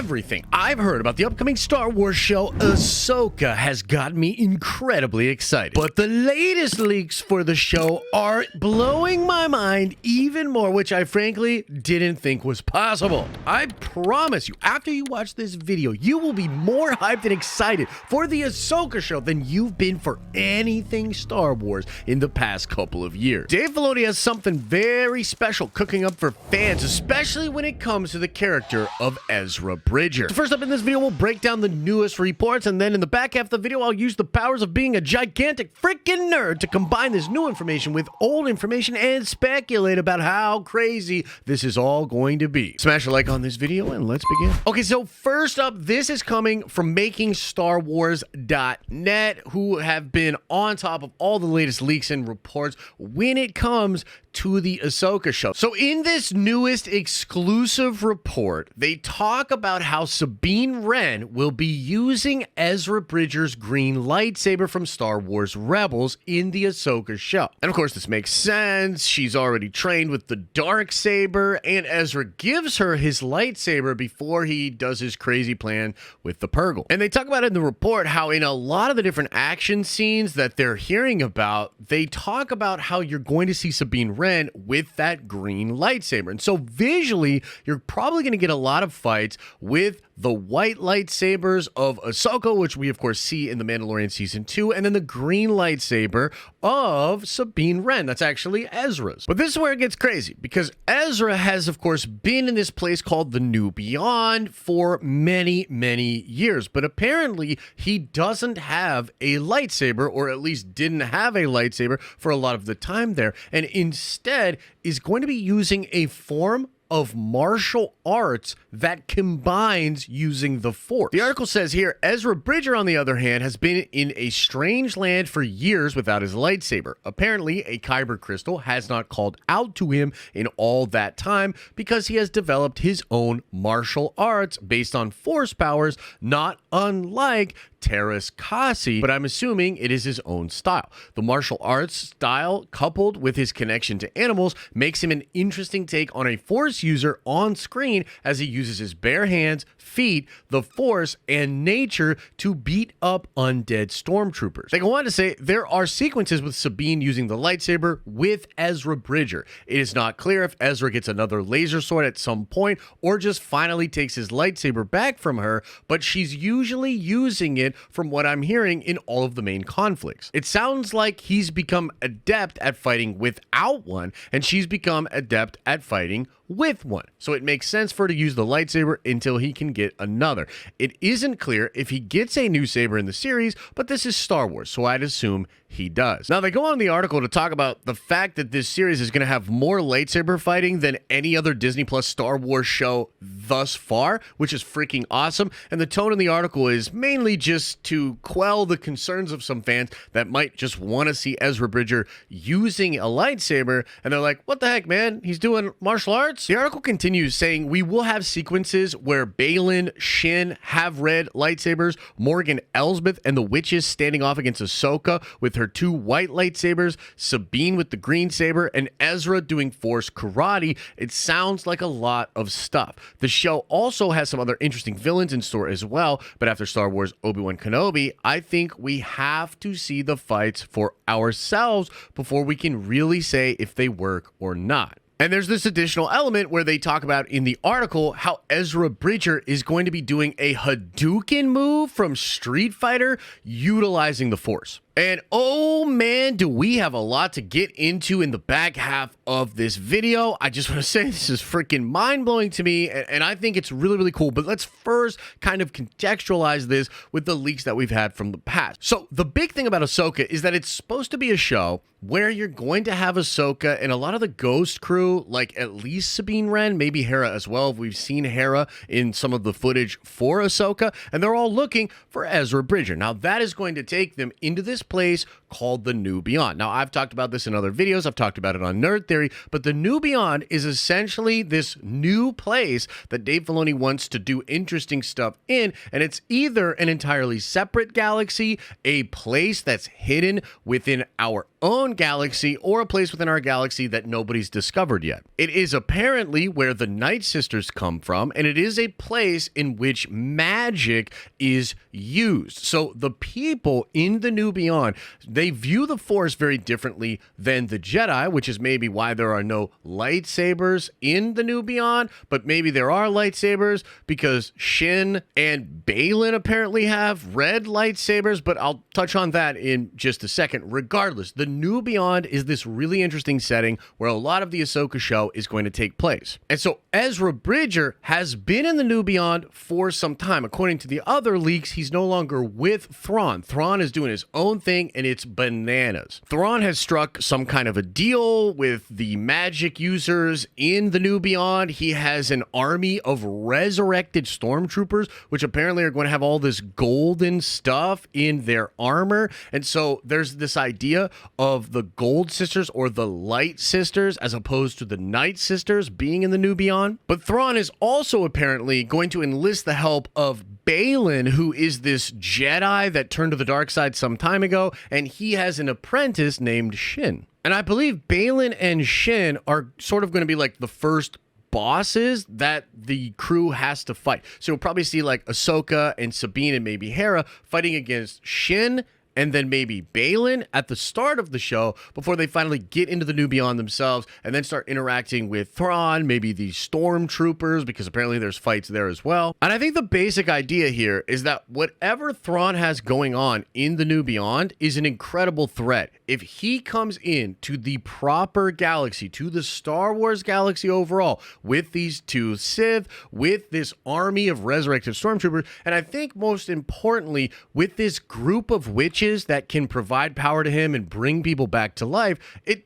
Everything I've heard about the upcoming Star Wars show Ahsoka has got me incredibly excited. But the latest leaks for the show are blowing my mind even more, which I frankly didn't think was possible. I promise you, after you watch this video, you will be more hyped and excited for the Ahsoka show than you've been for anything Star Wars in the past couple of years. Dave Filoni has something very special cooking up for fans, especially when it comes to the character of Ezra Bridger. So first up in this video, we'll break down the newest reports, and then in the back half of the video, I'll use the powers of being a gigantic freaking nerd to combine this new information with old information and speculate about how crazy this is all going to be. Smash a like on this video and let's begin. Okay, so first up, this is coming from MakingStarWars.net, who have been on top of all the latest leaks and reports when it comes to the Ahsoka show. So in this newest exclusive report, they talk about how Sabine Wren will be using Ezra Bridger's green lightsaber from Star Wars Rebels in the Ahsoka show. And of course, this makes sense. She's already trained with the dark saber, and Ezra gives her his lightsaber before he does his crazy plan with the Purgle. And they talk about in the report how in a lot of the different action scenes that they're hearing about, they talk about how you're going to see Sabine Wren with that green lightsaber. And so visually, you're probably going to get a lot of fights with the white lightsabers of Ahsoka, which we of course see in The Mandalorian Season 2, and then the green lightsaber of Sabine Wren. That's actually Ezra's. But this is where it gets crazy, because Ezra has of course been in this place called the New Beyond for many, many years, but apparently he doesn't have a lightsaber, or at least didn't have a lightsaber for a lot of the time there, and instead is going to be using a form of martial arts that combines using the Force. The article says here, Ezra Bridger, on the other hand, has been in a strange land for years without his lightsaber. Apparently, a kyber crystal has not called out to him in all that time because he has developed his own martial arts based on Force powers, not unlike Terrace Kasi, but I'm assuming it is his own style. The martial arts style, coupled with his connection to animals, makes him an interesting take on a Force user on screen, as he uses his bare hands, feet, the Force, and nature to beat up undead stormtroopers. They go on to say there are sequences with Sabine using the lightsaber with Ezra Bridger. It is not clear if Ezra gets another laser sword at some point or just finally takes his lightsaber back from her, but she's usually using it from what I'm hearing in all of the main conflicts. It sounds like he's become adept at fighting without one, and she's become adept at fighting with one. So it makes sense for her to use the lightsaber until he can get another. It isn't clear if he gets a new saber in the series, but this is Star Wars, so I'd assume he does. Now, they go on in the article to talk about the fact that this series is going to have more lightsaber fighting than any other Disney Plus Star Wars show thus far, which is freaking awesome. And the tone in the article is mainly just to quell the concerns of some fans that might just want to see Ezra Bridger using a lightsaber. And they're like, what the heck, man? He's doing martial arts? The article continues saying, we will have sequences where Baylan, Shin have red lightsabers, Morgan Elsbeth and the witches standing off against Ahsoka with her two white lightsabers, Sabine with the green saber, and Ezra doing Force karate. It sounds like a lot of stuff. The show also has some other interesting villains in store as well, but after Star Wars Obi-Wan Kenobi, I think we have to see the fights for ourselves before we can really say if they work or not. And there's this additional element where they talk about in the article how Ezra Bridger is going to be doing a Hadouken move from Street Fighter utilizing the Force. And oh man, do we have a lot to get into in the back half of this video. I just want to say this is freaking mind-blowing to me, and I think it's really, really cool. But let's first kind of contextualize this with the leaks that we've had from the past. So the big thing about Ahsoka is that it's supposed to be a show where you're going to have Ahsoka and a lot of the Ghost crew, like at least Sabine Wren, maybe Hera as well. We've seen Hera in some of the footage for Ahsoka, and they're all looking for Ezra Bridger. Now, that is going to take them into this place called the New Beyond. Now, I've talked about this in other videos. I've talked about it on Nerd Theory, but the New Beyond is essentially this new place that Dave Filoni wants to do interesting stuff in, and it's either an entirely separate galaxy, a place that's hidden within our own galaxy or a place within our galaxy that nobody's discovered yet. It is apparently where the Night Sisters come from, and it is a place in which magic is used. So the people in the New Beyond, they view the Force very differently than the Jedi, which is maybe why there are no lightsabers in the New Beyond, but maybe there are lightsabers because Shin and Baylan apparently have red lightsabers, but I'll touch on that in just a second. Regardless, the New Beyond is this really interesting setting where a lot of the Ahsoka show is going to take place. And so Ezra Bridger has been in the New Beyond for some time. According to the other leaks, he's no longer with Thrawn. Thrawn is doing his own thing, and it's bananas. Thrawn has struck some kind of a deal with the magic users in the New Beyond. He has an army of resurrected stormtroopers, which apparently are going to have all this golden stuff in their armor. And so there's this idea of the Gold Sisters or the Light Sisters as opposed to the Night Sisters being in the New Beyond. But Thrawn is also apparently going to enlist the help of Baylan, who is this Jedi that turned to the dark side some time ago, and he has an apprentice named Shin. And I believe Baylan and Shin are sort of going to be like the first bosses that the crew has to fight. So we'll probably see like Ahsoka and Sabine and maybe Hera fighting against Shin and then maybe Baylan at the start of the show before they finally get into the New Beyond themselves and then start interacting with Thrawn, maybe the stormtroopers, because apparently there's fights there as well. And I think the basic idea here is that whatever Thrawn has going on in the New Beyond is an incredible threat. If he comes in to the proper galaxy, to the Star Wars galaxy overall, with these two Sith, with this army of resurrected stormtroopers, and I think most importantly, with this group of witches that can provide power to him and bring people back to life, it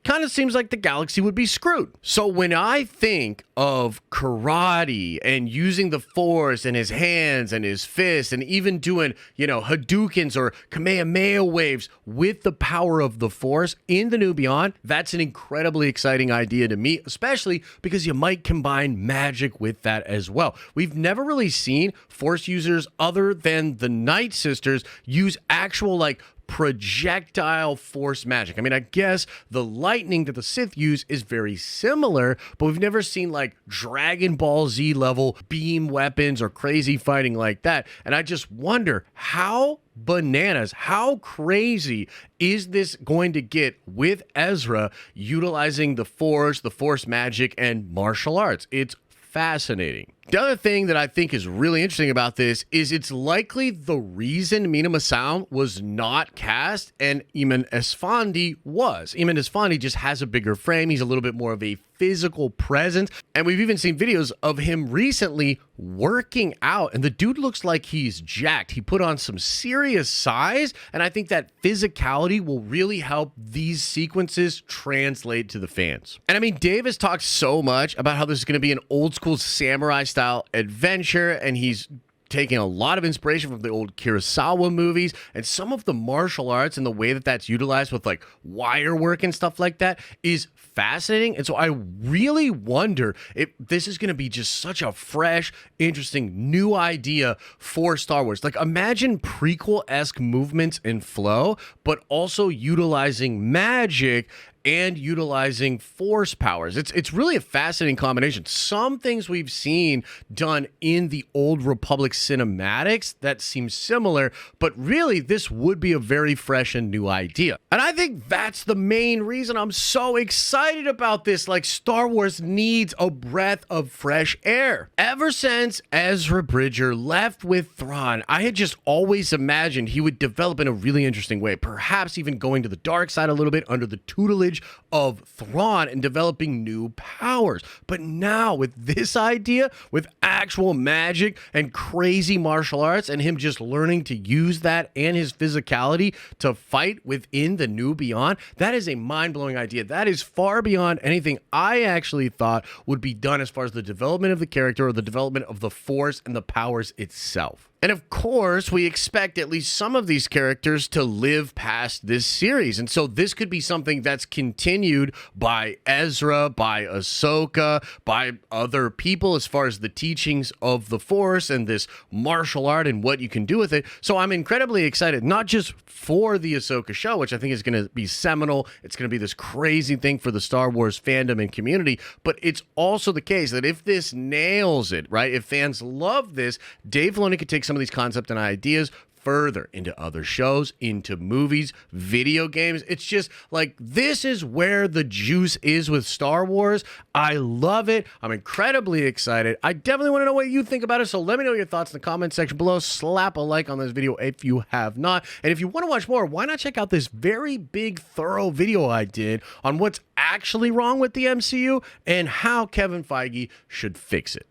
kind of seems like the galaxy would be screwed. So when I think of karate and using the Force and his hands and his fists and even doing, Hadoukens or Kamehameha waves with the power of the Force in the New Beyond, that's an incredibly exciting idea to me, especially because you might combine magic with that as well. We've never really seen Force users other than the Night Sisters use actual projectile Force magic. I mean, I guess the lightning that the Sith use is very similar, but we've never seen Dragon Ball Z level beam weapons or crazy fighting like that. And I just wonder how bananas, how crazy is this going to get with Ezra utilizing the Force magic, and martial arts? It's fascinating. The other thing that I think is really interesting about this is it's likely the reason Mina Massoud was not cast and Eamon Esfandi was. Eamon Esfandi just has a bigger frame. He's a little bit more of a physical presence. And we've even seen videos of him recently working out, and the dude looks like he's jacked. He put on some serious size, and I think that physicality will really help these sequences translate to the fans. And I mean, Dave has talked so much about how this is going to be an old school samurai style adventure, and he's taking a lot of inspiration from the old Kurosawa movies, and some of the martial arts and the way that that's utilized with wire work and stuff like that is fascinating. And so I really wonder if this is going to be just such a fresh, interesting new idea for Star Wars. Imagine prequel-esque movements and flow, but also utilizing magic and utilizing Force powers. It's really a fascinating combination. Some things we've seen done in the Old Republic cinematics that seem similar, but really this would be a very fresh and new idea. And I think that's the main reason I'm so excited about this. Star Wars needs a breath of fresh air. Ever since Ezra Bridger left with Thrawn, I had just always imagined he would develop in a really interesting way, perhaps even going to the dark side a little bit under the tutelage of Thrawn and developing new powers. But now with this idea, with actual magic and crazy martial arts and him just learning to use that and his physicality to fight within the New Beyond, that is a mind-blowing idea. That is far beyond anything I actually thought would be done as far as the development of the character or the development of the Force and the powers itself. And of course, we expect at least some of these characters to live past this series. And so this could be something that's continuing continued by Ezra, by Ahsoka, by other people as far as the teachings of the Force and this martial art and what you can do with it. So I'm incredibly excited, not just for the Ahsoka show, which I think is going to be seminal. It's going to be this crazy thing for the Star Wars fandom and community, but it's also the case that if this nails it, right, if fans love this, Dave Filoni could take some of these concepts and ideas further into other shows, into movies, video games. It's just like, this is where the juice is with Star Wars. I love it. I'm incredibly excited. I definitely want to know what you think about it, so let me know your thoughts in the comment section below. Slap a like on this video if you have not. And if you want to watch more, why not check out this very big, thorough video I did on what's actually wrong with the MCU and how Kevin Feige should fix it.